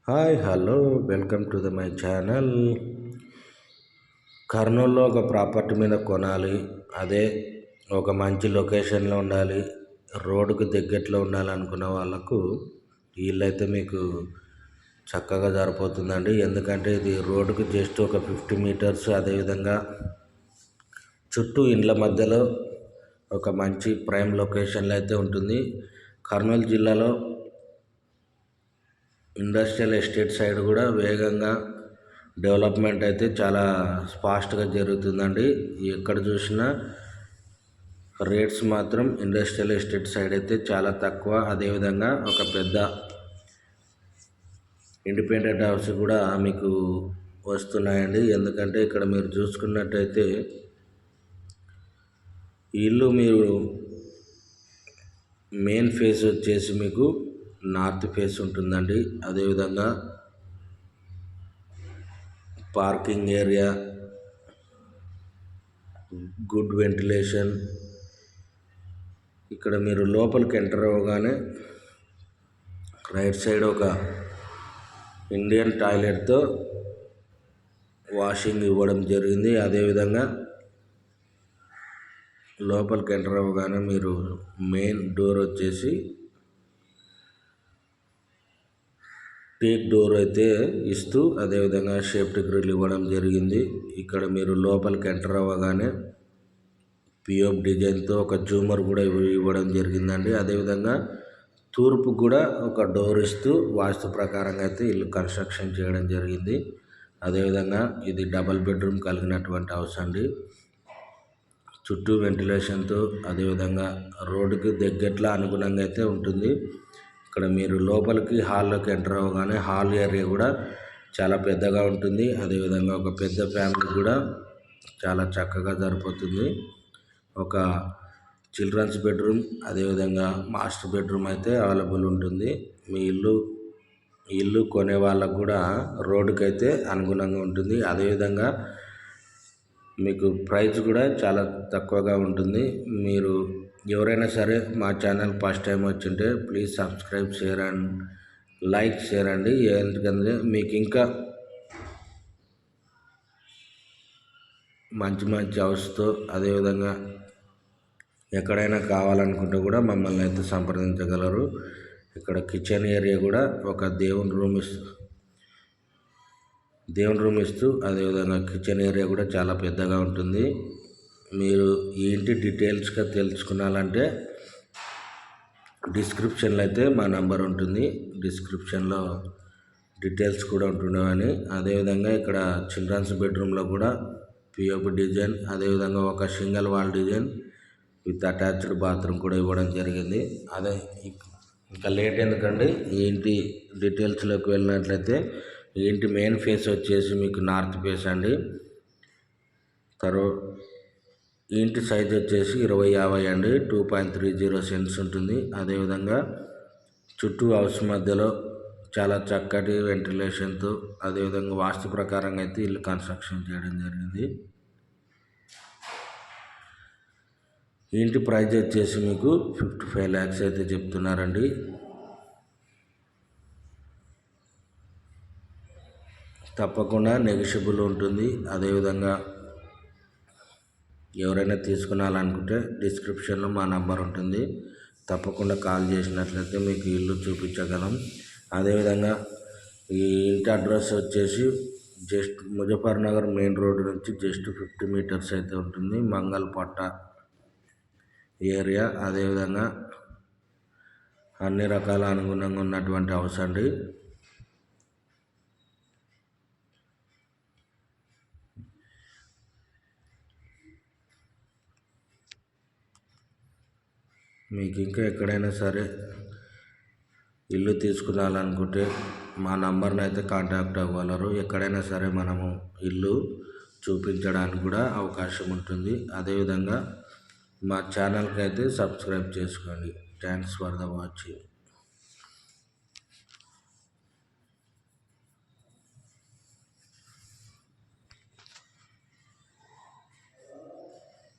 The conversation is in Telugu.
Hi hello welcome to my channel. కర్నూలులో ఒక ప్రాపర్టీ మీద కొనాలి, అదే ఒక మంచి లొకేషన్లో ఉండాలి, రోడ్డుకు దగ్గరలో ఉండాలనుకున్న వాళ్ళకు వీళ్ళైతే మీకు చక్కగా సరిపోతుందండి. ఎందుకంటే ఇది రోడ్డుకు జస్ట్ ఒక 50 మీటర్స్, అదేవిధంగా చుట్టూ ఇండ్ల మధ్యలో ఒక మంచి ప్రైమ్ లొకేషన్లో అయితే ఉంటుంది. కర్నూలు జిల్లాలో ఇండస్ట్రియల్ ఎస్టేట్ సైడ్ కూడా వేగంగా డెవలప్మెంట్ అయితే చాలా ఫాస్ట్గా జరుగుతుందండి. ఎక్కడ చూసినా రేట్స్ మాత్రం ఇండస్ట్రియల్ ఎస్టేట్ సైడ్ అయితే చాలా తక్కువ. అదేవిధంగా ఒక పెద్ద ఇండిపెండెంట్ హౌస్ కూడా మీకు వస్తున్నాయండి. ఎందుకంటే ఇక్కడ మీరు చూసుకున్నట్టయితే ఇల్లు మీరు మెయిన్ ఫేస్ వచ్చేసి మీకు నార్త్ ఫేస్ ఉంటుందండి. అదేవిధంగా పార్కింగ్ ఏరియా, గుడ్ వెంటిలేషన్. ఇక్కడ మీరు లోపలికి ఎంటర్ అవ్వగానే రైట్ సైడ్ ఒక ఇండియన్ టాయిలెట్తో వాషింగ్ ఇవ్వడం జరిగింది. అదేవిధంగా లోపలికి ఎంటర్ అవ్వగానే మీరు మెయిన్ డోర్ వచ్చేసి టేక్ డోర్ అయితే ఇస్తూ, అదేవిధంగా సేఫ్టీ గ్రిల్ ఇవ్వడం జరిగింది. ఇక్కడ మీరు లోపలికి ఎంటర్ అవ్వగానే పిఓపి డిజైన్తో ఒక జూమర్ కూడా ఇవ్వడం జరిగిందండి. అదేవిధంగా తూర్పు కూడా ఒక డోర్ ఇస్తూ వాస్తు ప్రకారంగా అయితే ఇల్లు కన్స్ట్రక్షన్ చేయడం జరిగింది. అదేవిధంగా ఇది డబల్ బెడ్రూమ్ కలిగినటువంటి హౌస్ అండి. చుట్టూ వెంటిలేషన్తో, అదేవిధంగా రోడ్డుకి దగ్గరలో అనుగుణంగా అయితే ఉంటుంది. ఇక్కడ మీరు లోపలికి హాల్లోకి ఎంటర్ అవ్వగానే హాల్ ఏరియా కూడా చాలా పెద్దగా ఉంటుంది. అదేవిధంగా ఒక పెద్ద ఫ్యామిలీ కూడా చాలా చక్కగా సరిపోతుంది. ఒక చిల్డ్రన్స్ బెడ్రూమ్, అదేవిధంగా మాస్టర్ బెడ్రూమ్ అయితే అవైలబుల్ ఉంటుంది. మీ ఇల్లు కొనే వాళ్ళకు కూడా రోడ్డుకి అయితే అనుగుణంగా ఉంటుంది. అదేవిధంగా మీకు ప్రైస్ కూడా చాలా తక్కువగా ఉంటుంది. మీరు ఎవరైనా సరే మా ఛానల్ ఫస్ట్ టైం వచ్చింటే please subscribe, share and like చేయండి. ఎందుకంటే మీకు ఇంకా మంచి మంచి హౌస్తో, అదేవిధంగా ఎక్కడైనా కావాలనుకుంటే కూడా మమ్మల్ని అయితే సంప్రదించగలరు. ఇక్కడ కిచెన్ ఏరియా కూడా ఒక దేవుని రూమ్ ఇస్తూ, అదేవిధంగా కిచెన్ ఏరియా కూడా చాలా పెద్దగా ఉంటుంది. మీరు ఈ ఇంటి డీటెయిల్స్గా తెలుసుకున్నాలంటే డిస్క్రిప్షన్లో అయితే మా నంబర్ ఉంటుంది. డిస్క్రిప్షన్లో డీటెయిల్స్ కూడా ఉంటుండేవని. అదేవిధంగా ఇక్కడ చిల్డ్రన్స్ బెడ్రూమ్లో కూడా పిఓపి డిజైన్, అదేవిధంగా ఒక single wall design with attached bathroom కూడా ఇవ్వడం జరిగింది. అదే ఇంకా లేట్ ఎందుకండి, ఈ ఇంటి డీటెయిల్స్లోకి వెళ్ళినట్లయితే ఈ ఇంటి మెయిన్ ఫేస్ వచ్చేసి మీకు నార్త్ ఫేస్ అండి. ఈ ఇంటి సైజ్ వచ్చేసి 20/50 అండి, 2.30 సెంట్స్ ఉంటుంది. అదేవిధంగా చుట్టూ హౌస్ మధ్యలో చాలా చక్కటి వెంటిలేషన్తో, అదేవిధంగా వాస్తు ప్రకారంగా అయితే ఇల్లు కన్స్ట్రక్షన్ చేయడం జరిగింది. ఈ ఇంటి ప్రైస్ వచ్చేసి మీకు 55 lakhs అయితే చెప్తున్నారండి. తప్పకుండా నెగిషియబుల్ ఉంటుంది. అదేవిధంగా ఎవరైనా తీసుకునాలనుకుంటే డిస్క్రిప్షన్లో మా నంబర్ ఉంటుంది. తప్పకుండా కాల్ చేసినట్లయితే మీకు ఇల్లు చూపించగలం. అదేవిధంగా ఈ ఇంటి అడ్రస్ వచ్చేసి జస్ట్ ముజఫర్నగర్ మెయిన్ రోడ్డు నుంచి జస్ట్ 50 మీటర్స్ అయితే ఉంటుంది. మంగళపట్ట ఏరియా. అదేవిధంగా అన్ని రకాల అనుగుణంగా ఉన్నటువంటి హౌస్ అండి. మీకు ఇంకా ఎక్కడైనా సరే ఇల్లు తీసుకురావాలనుకుంటే మా నంబర్ని అయితే కాంటాక్ట్ అవ్వగలరు. ఎక్కడైనా సరే మనము ఇల్లు చూపించడానికి కూడా అవకాశం ఉంటుంది. అదేవిధంగా మా ఛానల్కి అయితే సబ్స్క్రైబ్ చేసుకోండి. Thanks for the watching.